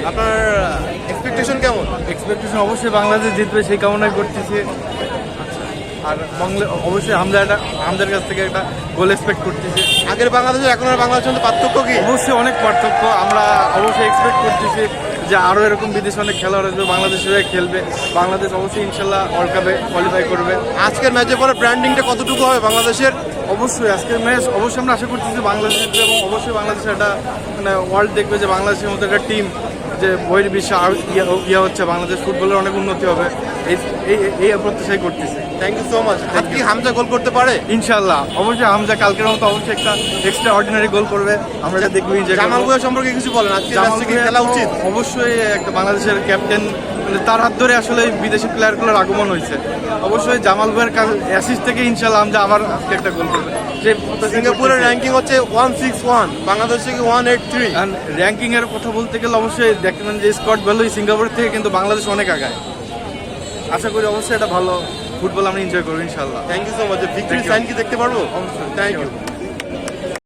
আপনার এক্সপেকটেশন কেমন? এক্সপেকটেশন অবশ্যই বাংলাদেশ জিতবে সেই কামনাই করতেছি। আর অবশ্যই হামজার কাছ থেকে একটা গোল এক্সপেক্ট করতেছি। আগের বাংলাদেশের এখন আর বাংলাদেশের মধ্যে পার্থক্য কি? অবশ্যই অনেক পার্থক্য। আমরা অবশ্যই এক্সপেক্ট করতেছি যে আরও এরকম বিদেশে অনেক খেলোয়াড় আসবে, বাংলাদেশের হয়ে খেলবে। বাংলাদেশ অবশ্যই ইনশাল্লাহ ওয়ার্ল্ড কাপে কোয়ালিফাই করবে। আজকের ম্যাচের পরে ব্র্যান্ডিংটা কতটুকু হবে বাংলাদেশের? অবশ্যই আজকের ম্যাচ অবশ্যই আমরা আশা করতেছি বাংলাদেশ জিতবে এবং অবশ্যই বাংলাদেশের একটা মানে ওয়ার্ল্ড দেখবে যে বাংলাদেশের মতো একটা টিম যে বহির্বিশ্বে ইয়ে হচ্ছে, বাংলাদেশ ফুটবলের অনেক উন্নতি হবে এই প্রত্যাশাই করতেছি। Thank you so much. আজকে কি হামজা গোল করতে পারে? ইনশাল্লাহ অবশ্যই হামজা কালকের মতো অবশ্যই একটা এক্সট্রা অর্ডিনারি গোল করবে। আমরা এটা দেখবো। জামাল ভুঁইয়া সম্পর্কে কিছু বলেন, আজকে ম্যাচে কি খেলা উচিত? অবশ্যই একটা বাংলাদেশের ক্যাপ্টেন, মানে তার হাত ধরে আসলে বিদেশি প্লেয়ারগুলোর আগমন হয়েছে। অবশ্যই জামাল ভুঁইয়ার অ্যাসিস্ট থেকে ইনশাল্লাহ হামজা আবার আজকে একটা গোল করবে। সিঙ্গাপুরের র্যাঙ্কিং হচ্ছে 161, বাংলাদেশ থেকে 183। র্যাঙ্কিং এর কথা বলতে গেলে অবশ্যই দেখবেন যে স্কট ভ্যালুই সিঙ্গাপুর থেকে কিন্তু বাংলাদেশ অনেক আগায়। আশা করি অবশ্যই এটা ভালো ফুটবল আমরা এনজয় করবো ইনশাল্লাহ। Thank you so much. Victory sign কি দেখতে পারবো? অবশ্যই। Thank you.